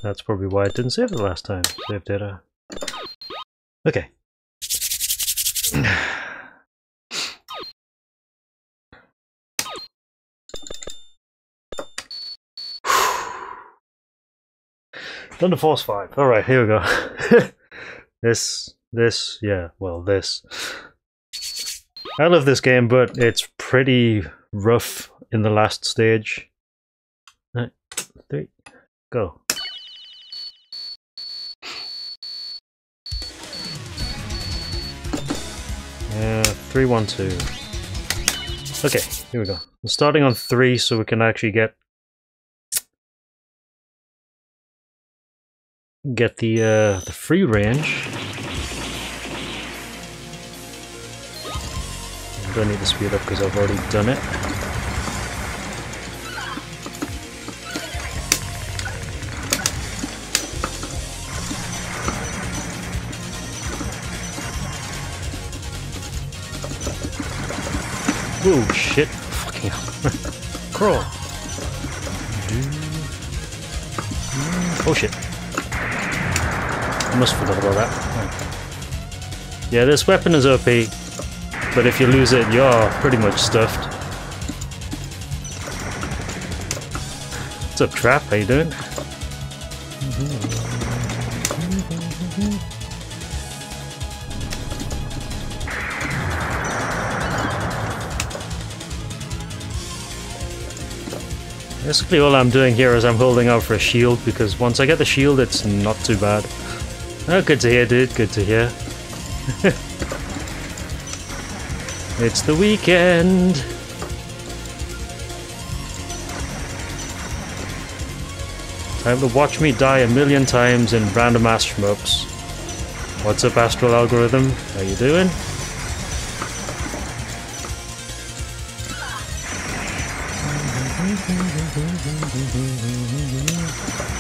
That's probably why it didn't save the last time. Save data. Okay. Thunder Force 5. Alright, here we go. This, yeah, well, this. I love this game, but it's pretty rough in the last stage. 3, go. Yeah, 3, 1, 2. Okay, here we go. I'm starting on 3 so we can actually get the free range. I don't need to speed up because I've already done it. Whoa, shit. Fucking hell. Crawl. Oh shit. I must forgot about that. Yeah, this weapon is OP, but if you lose it, you're pretty much stuffed. What's up, Trap? How you doing? Basically all I'm doing here is I'm holding out for a shield, because once I get the shield it's not too bad. Oh, good to hear, dude. Good to hear. It's the weekend! Time to watch me die 1,000,000 times in random ass shmups. What's up, Astral Algorithm? How you doing?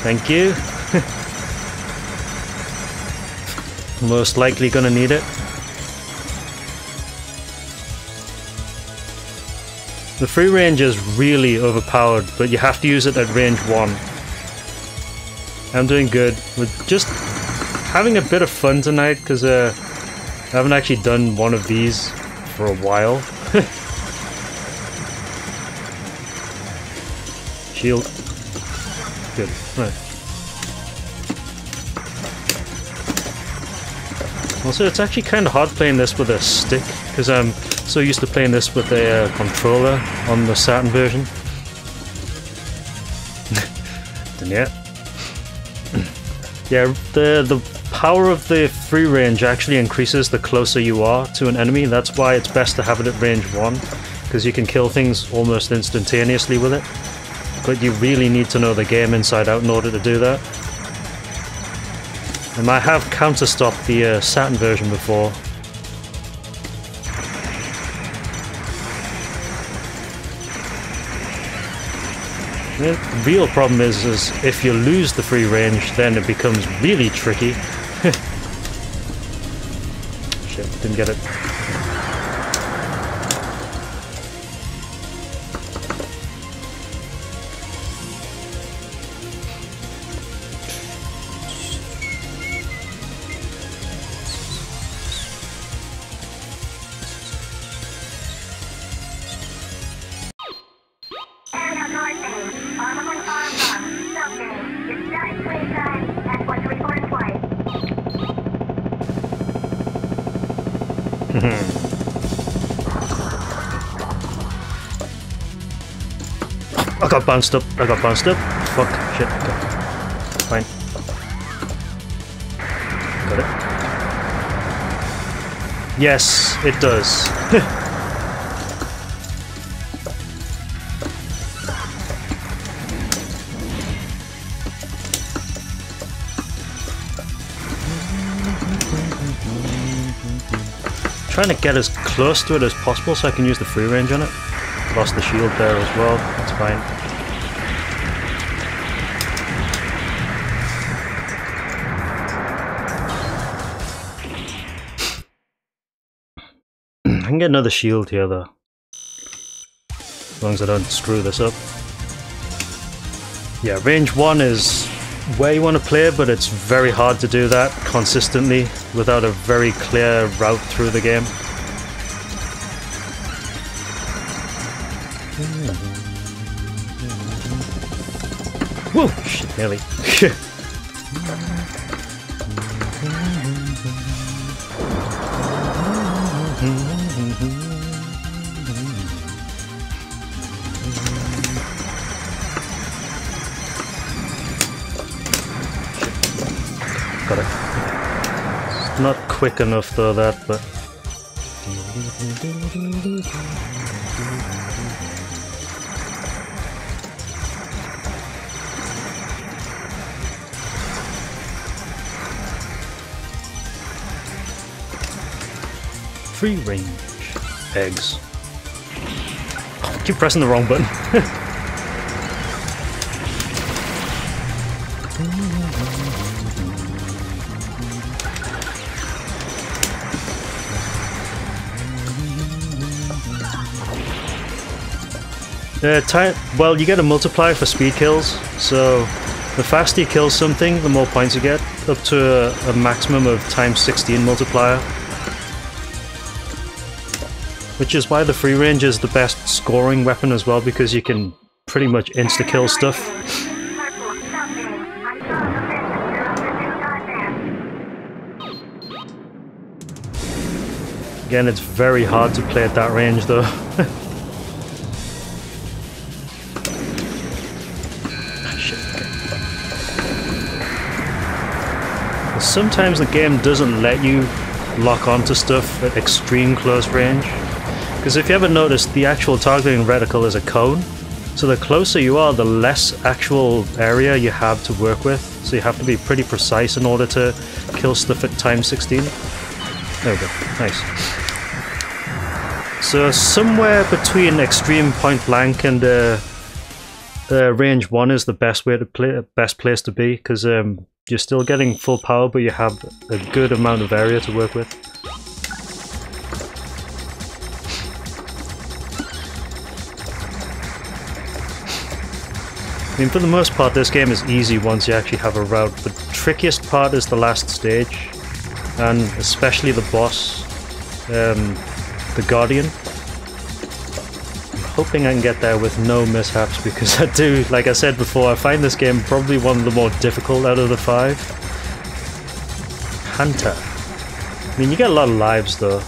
Thank you. Most likely gonna need it. The free range is really overpowered, but you have to use it at range 1. I'm doing good. We're just having a bit of fun tonight because I haven't actually done one of these for a while. Shield. Good. Right. Also, it's actually kind of hard playing this with a stick, because I'm so used to playing this with a controller on the Saturn version. Didn't yet. Yeah, the power of the free range actually increases the closer you are to an enemy. That's why it's best to have it at range 1, because you can kill things almost instantaneously with it. But you really need to know the game inside out in order to do that. And I have counter-stopped the Saturn version before. The real problem is if you lose the free range, then it becomes really tricky. Shit, didn't get it. I got bounced up. I got bounced up. Fuck. Shit. Okay. Fine. Got it. Yes, it does. Trying to get as close to it as possible so I can use the free range on it. Lost the shield there as well. That's fine. I can get another shield here though. As long as I don't screw this up. Yeah, range 1 is where you want to play, but it's very hard to do that consistently without a very clear route through the game. Whoa! Shit, nearly. Got it. It's not quick enough though, that, but... Free range eggs. Oh, I keep pressing the wrong button. Well, you get a multiplier for speed kills, so the faster you kill something, the more points you get, up to a maximum of times 16 multiplier. Which is why the free range is the best scoring weapon as well, because you can pretty much insta-kill stuff. Again, it's very hard to play at that range though. Sometimes the game doesn't let you lock onto stuff at extreme close range. Because if you ever notice, the actual targeting reticle is a cone. So the closer you are, the less actual area you have to work with. So you have to be pretty precise in order to kill stuff at times 16. There we go. Nice. So somewhere between extreme point blank and range 1 is the best way to play, best place to be, because you're still getting full power, but you have a good amount of area to work with. I mean, for the most part, this game is easy once you actually have a route. The trickiest part is the last stage, and especially the boss, the Guardian. I'm hoping I can get there with no mishaps, because I do, like I said before, I find this game probably one of the more difficult out of the 5. Hunter. I mean, you get a lot of lives though,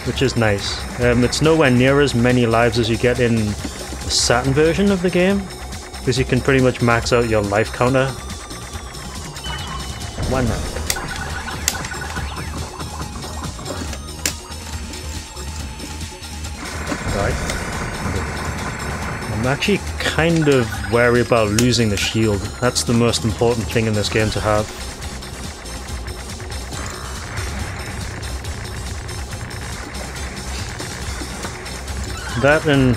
which is nice. It's nowhere near as many lives as you get in the Saturn version of the game, because you can pretty much max out your life counter. Why not? Right. I'm actually kind of wary about losing the shield. That's the most important thing in this game to have. That and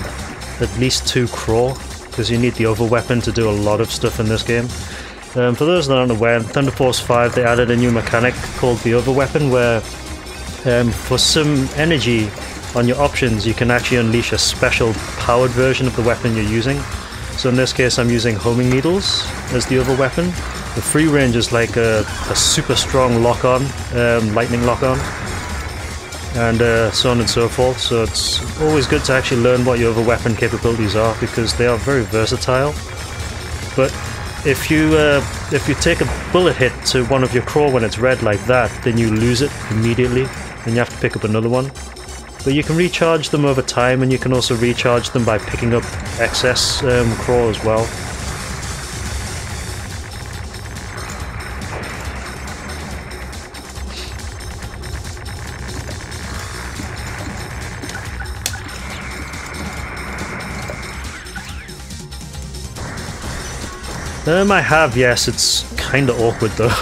at least 2 crawl, because you need the other weapon to do a lot of stuff in this game. For those that aren't aware, in Thunder Force 5 they added a new mechanic called the other weapon, where for some energy on your options you can actually unleash a special powered version of the weapon you're using. So in this case I'm using homing needles as the other weapon. The free range is like a super strong lock-on, lightning lock-on, and so on and so forth. So it's always good to actually learn what your other weapon capabilities are, because they are very versatile. But if you take a bullet hit to one of your crawl when it's red like that, then you lose it immediately and you have to pick up another one. But you can recharge them over time, and you can also recharge them by picking up excess crawl as well. I have, yes. It's kind of awkward though.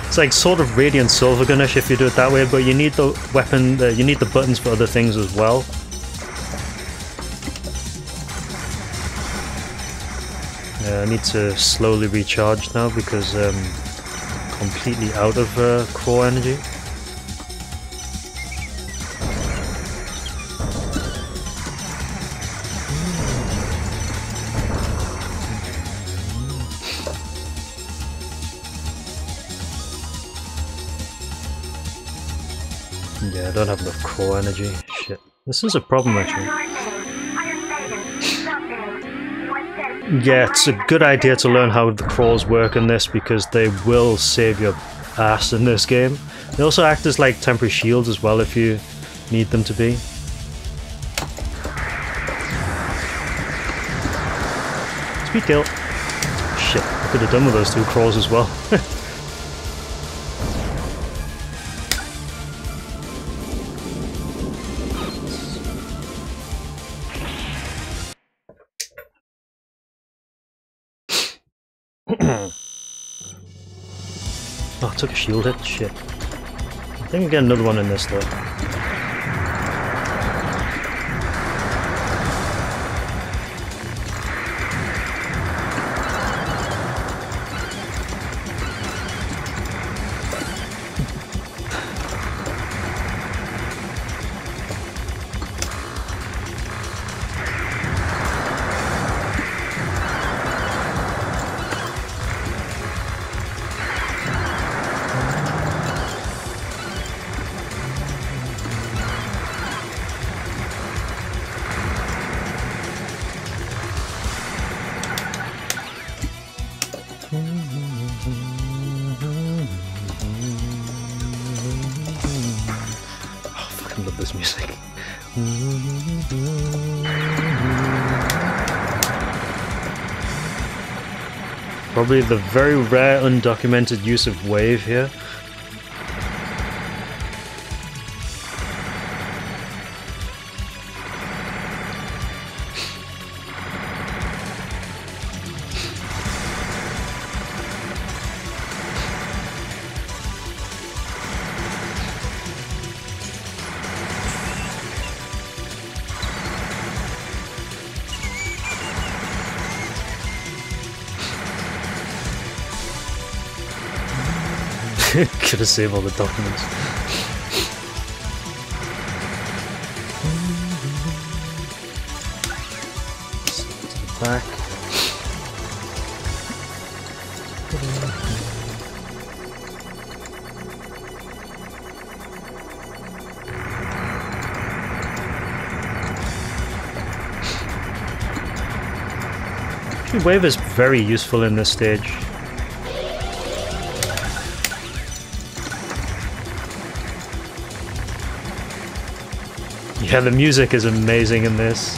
It's like sort of Radiant Silvergunish if you do it that way, but you need the weapon, you need the buttons for other things as well. I need to slowly recharge now because I'm completely out of core energy. Yeah, I don't have enough core energy. Shit. This is a problem, actually. Yeah, it's a good idea to learn how the crawls work in this because they will save your ass in this game. They also act as like temporary shields as well if you need them to be. Speed kill. Shit, I could have done with those two crawls as well. Oh, I took a shield hit. Shit. I think I get another one in this though. I love this music. Probably the very rare undocumented use of wave here. Could have saved all the documents. To the back. Actually, wave is very useful in this stage. Yeah, the music is amazing in this.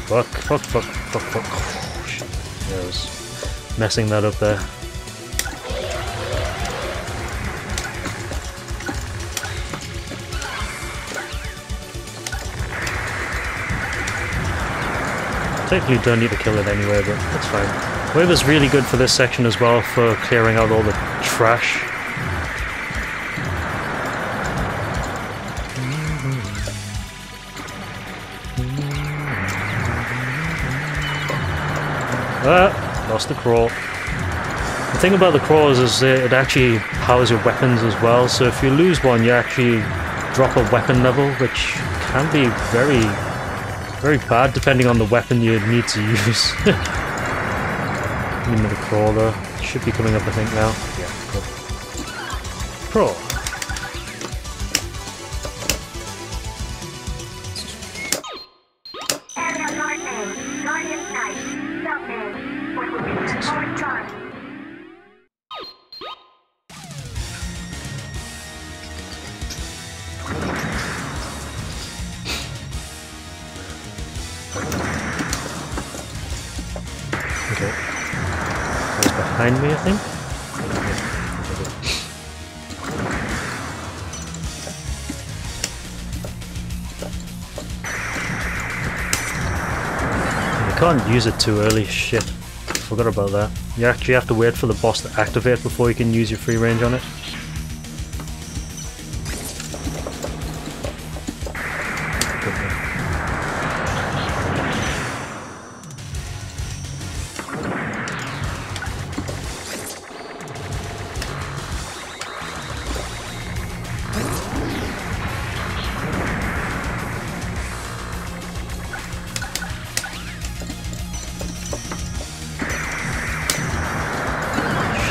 Fuck. Oh, shit. Yeah, I was messing that up there. Technically don't need to kill it anyway, but that's fine. Wave is really good for this section as well, for clearing out all the trash. Lost the crawl. The thing about the crawls is it actually powers your weapons as well, so if you lose one you actually drop a weapon level, which can be very, very bad depending on the weapon you need to use. Another crawl though. Should be coming up I think now. Yeah, cool. Crawl. Okay. That was behind me, I think. You can't use it too early, shit. Forgot about that. You actually have to wait for the boss to activate before you can use your free range on it.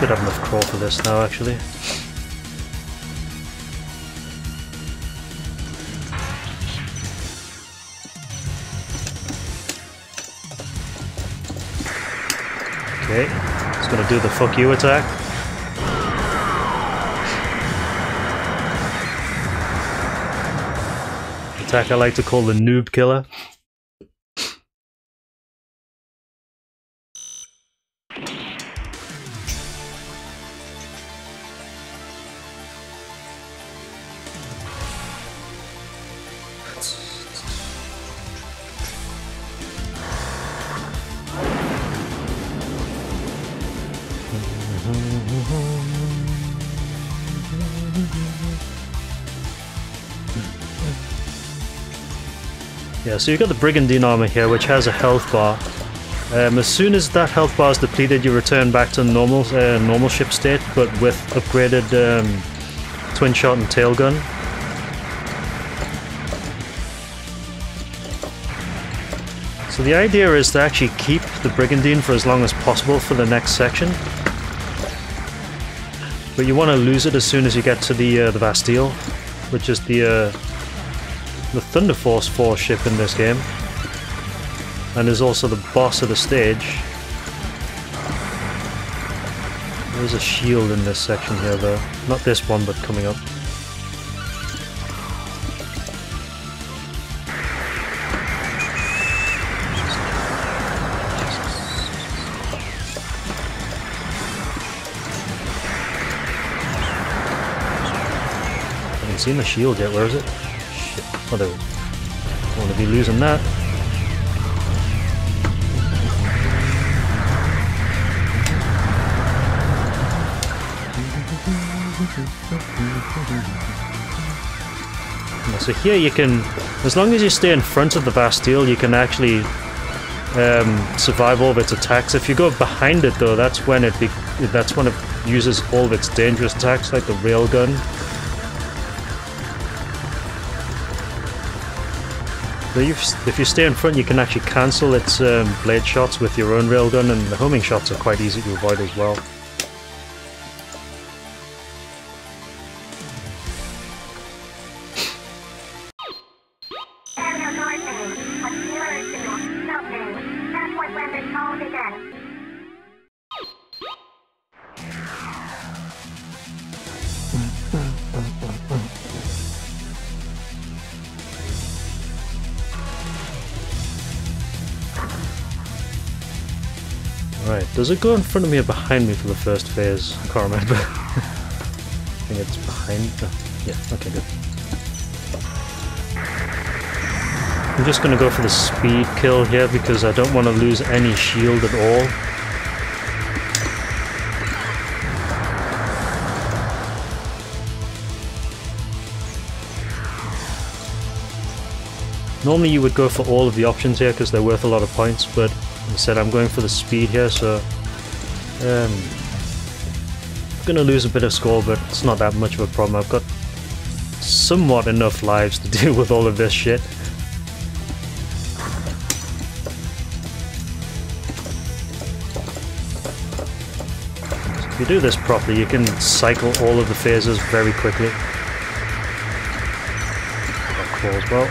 should have enough crawl for this now, actually. Okay, it's gonna do the fuck you attack. Attack I like to call the noob killer. Yeah, so you've got the Brigandine armor here, which has a health bar. As soon as that health bar is depleted, you return back to normal ship state, but with upgraded twin shot and tail gun. So the idea is to actually keep the Brigandine for as long as possible for the next section. But you want to lose it as soon as you get to the Bastille, which is the Thunder Force 4 ship in this game, and is also the boss of the stage. There's a shield in this section here though, not this one but coming up. I haven't seen the shield yet, where is it? Oh, there we go. Don't want to be losing that. So here you can, as long as you stay in front of the Bastille, you can actually survive all of its attacks. If you go behind it though, that's when it uses all of its dangerous attacks, like the railgun. But if you stay in front, you can actually cancel its blade shots with your own railgun, and the homing shots are quite easy to avoid as well. Right, does it go in front of me or behind me for the first phase? I can't remember. I think it's behind. Oh, yeah, okay, good. I'm just gonna go for the speed kill here because I don't want to lose any shield at all. Normally you would go for all of the options here because they're worth a lot of points, but instead I'm going for the speed here, so I'm gonna lose a bit of score, but it's not that much of a problem. I've got somewhat enough lives to deal with all of this shit. If you do this properly, you can cycle all of the phases very quickly. Cool as well.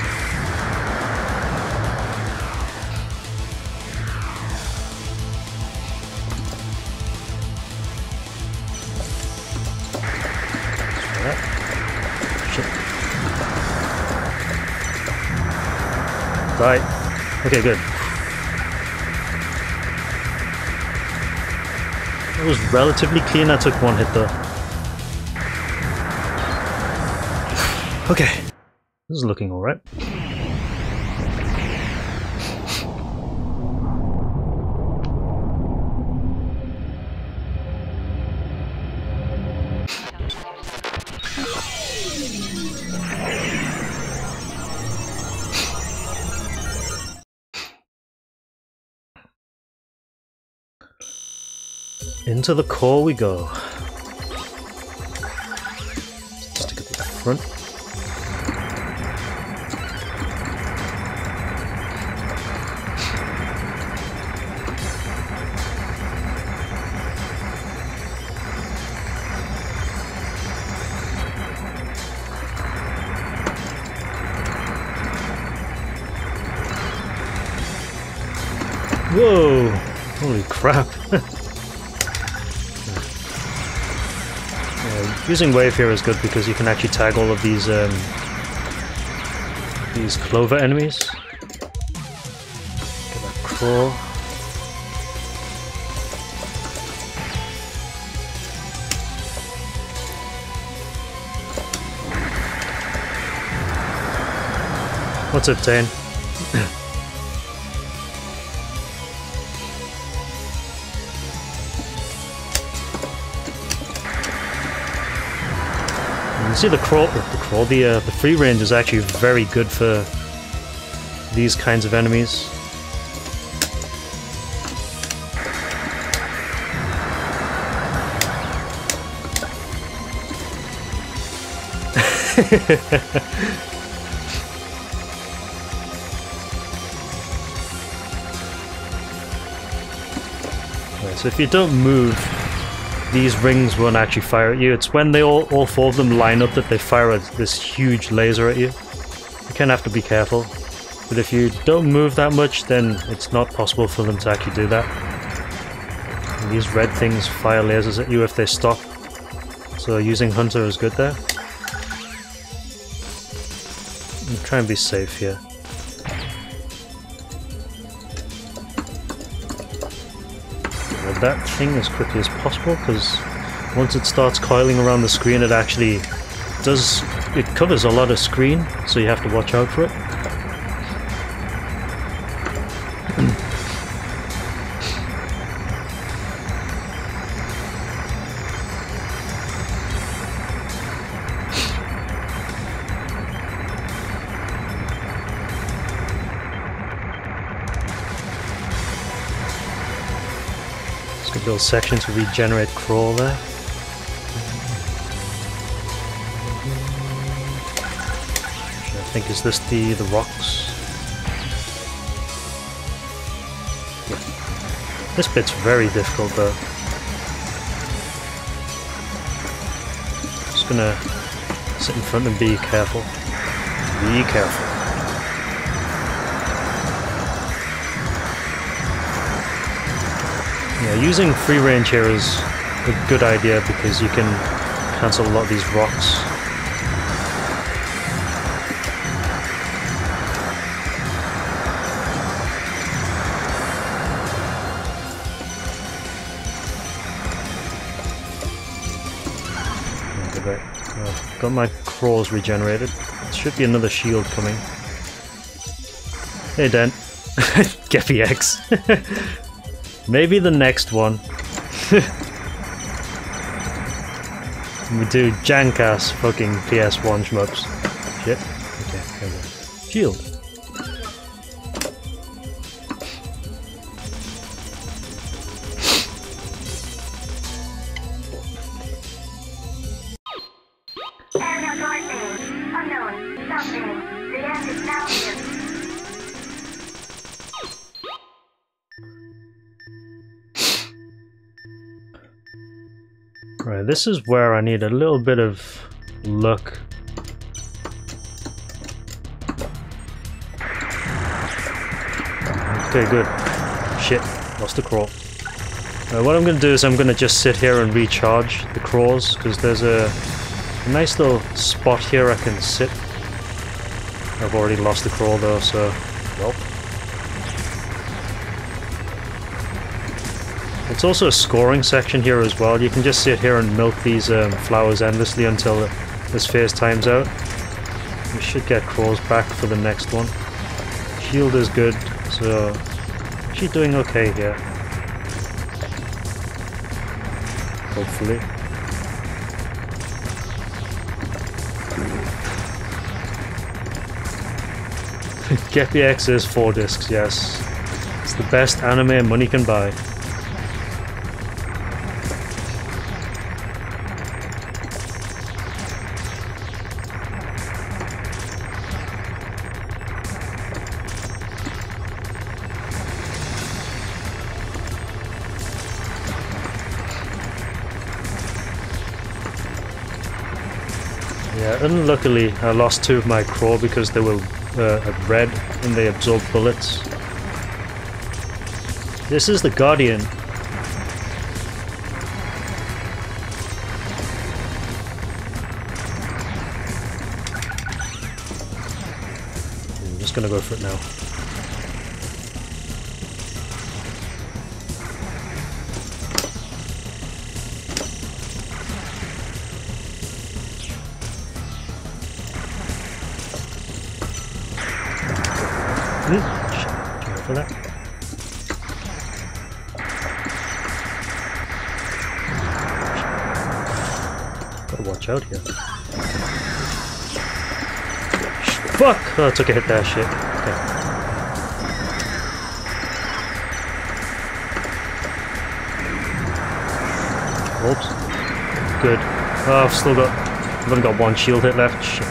Right. Okay, good. That was relatively clean. I took one hit though. Okay. This is looking alright. Into the core we go. Just stick it at the front. Whoa! Holy crap! Yeah, using wave here is good because you can actually tag all of these clover enemies. Get that crawl. What's up, Tane? You see the free range is actually very good for these kinds of enemies. Right, so if you don't move, these rings won't actually fire at you. It's when they all four of them line up that they fire this huge laser at you. You kind of have to be careful. But if you don't move that much, then it's not possible for them to actually do that. And these red things fire lasers at you if they stop. So using Hunter is good there. I'm trying to be safe here. That thing as quickly as possible, because once it starts coiling around the screen, it actually it covers a lot of screen, so you have to watch out for it. Little section to regenerate crawl there. I think is this the rocks? Yeah. This bit's very difficult though. Just gonna sit in front and be careful. Be careful. Yeah, using free range here is a good idea because you can cancel a lot of these rocks. Okay, got my crawls regenerated. There should be another shield coming. Hey Dan. Geppy X. Maybe the next one. We do jank-ass fucking PS1 shmups. Shit. Okay, there we go. Shield. Right, this is where I need a little bit of luck. Okay, good. Shit, lost the crawl. What I'm going to do is I'm going to just sit here and recharge the crawls, because there's a nice little spot here I can sit. I've already lost the crawl though, so... well. It's also a scoring section here as well. You can just sit here and milk these flowers endlessly until this phase times out. We should get crawls back for the next one. Shield is good, so she's doing okay here. Hopefully. Geppy X is 4 discs, yes. It's the best anime money can buy. Yeah, unluckily I lost 2 of my crawl because they were red and they absorbed bullets. This is the Guardian. I'm just gonna go for it now. Sorry for that. Gotta watch out here. Fuck! Oh, I took a hit there, shit. Okay. Oops. Good. Oh, I've only got one shield hit left. Shit.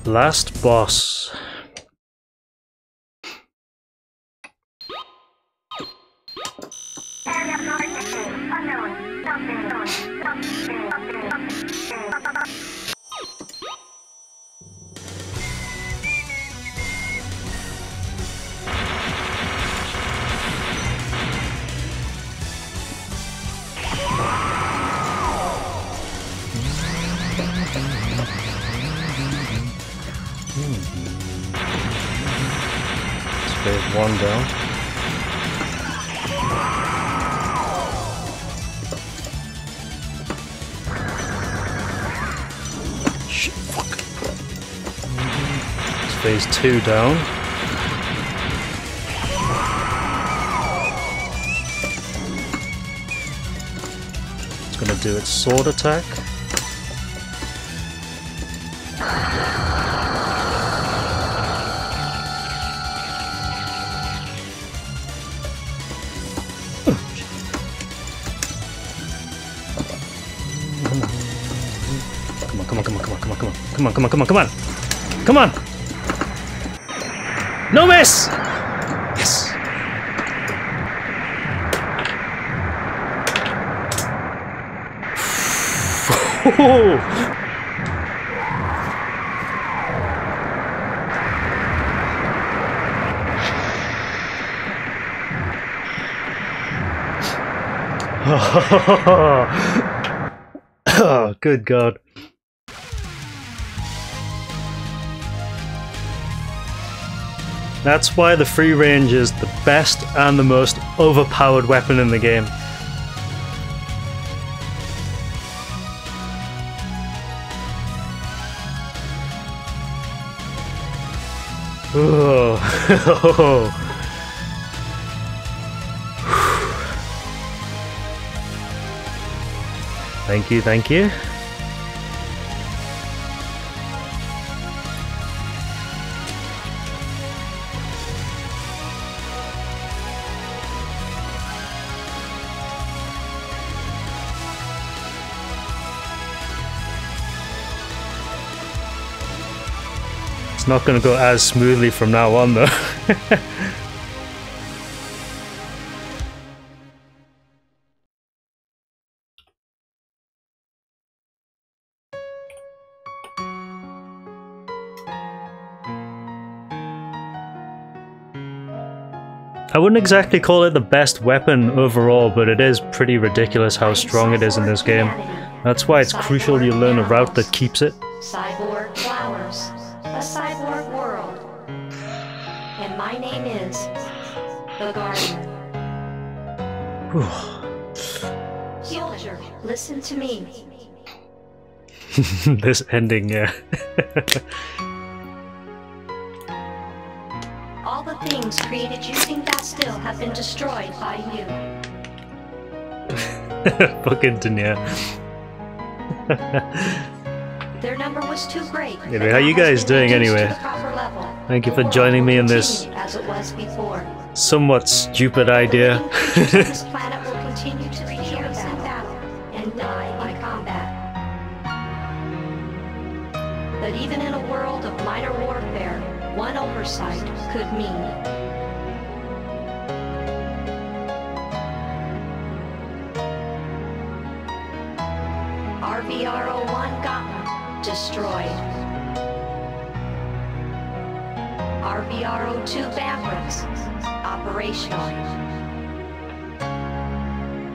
Last boss. Phase 1 down. Shit, fuck. It's phase 2 down. It's gonna do its sword attack. Come on! Come on! No miss! Yes! Oh, good God. That's why the free range is the best and the most overpowered weapon in the game. Oh. Thank you, thank you. It's not going to go as smoothly from now on, though. I wouldn't exactly call it the best weapon overall, but it is pretty ridiculous how strong it is in this game. That's why it's crucial you learn a route that keeps it. Cyborg flowers, a cyborg world. And my name is the Guardian. Soldier, listen to me. This ending, yeah. All the things created using that still have been destroyed by you. Fucking Dania. Their number was too great. Anyway, how you guys doing anyway? Thank you for joining me in this as it was before. somewhat stupid idea. This planet will continue to be heroes in battle and die in combat. But even in a world of minor warfare, one oversight could mean. RVR-01 Gauntlet destroyed. RVR-02 Vagrants operational.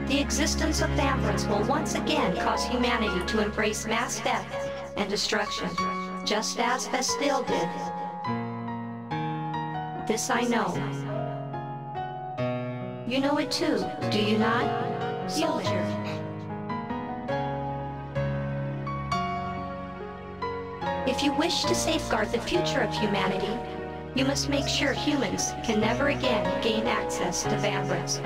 The existence of Vagrants will once again cause humanity to embrace mass death and destruction, just as Bastille did. This I know. You know it too, do you not, soldier? If you wish to safeguard the future of humanity, you must make sure humans can never again gain access to Vagrants.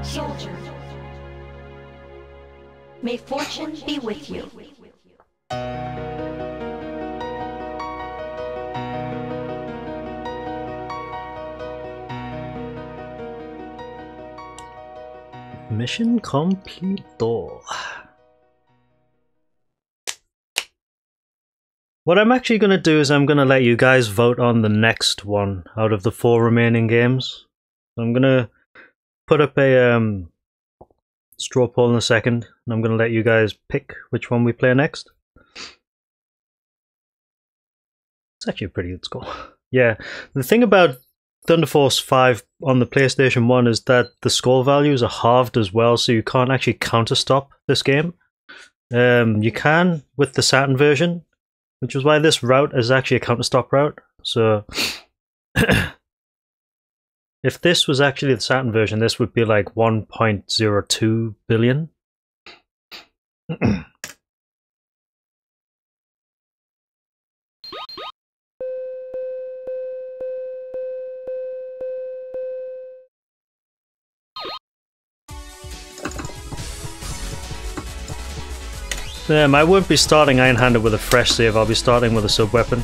Soldier, may fortune be with you. Mission completo. What I'm actually going to do is I'm going to let you guys vote on the next one out of the 4 remaining games. I'm going to put up a straw poll in a second, and I'm going to let you guys pick which one we play next. It's actually a pretty good score. Yeah, the thing about Thunder Force 5 on the PlayStation 1 is that the score values are halved as well, so you can't actually counter-stop this game. You can with the Saturn version, which is why this route is actually a counter-stop route. So if this was actually the Saturn version, this would be like 1.02 billion. I won't be starting iron-handed with a fresh save, I'll be starting with a sub-weapon,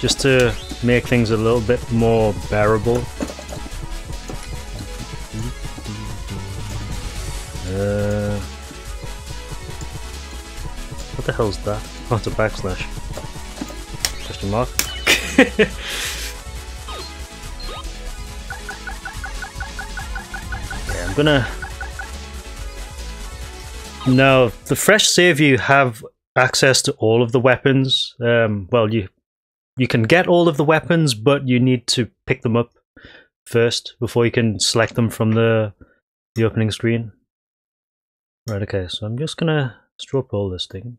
just to make things a little bit more bearable. What the hell's that? Oh, it's a backslash. Question mark. Yeah, I'm gonna... No, the fresh save, you have access to all of the weapons. Well, you can get all of the weapons, but you need to pick them up first before you can select them from the opening screen. Right, okay, so I'm just gonna straw pull this thing.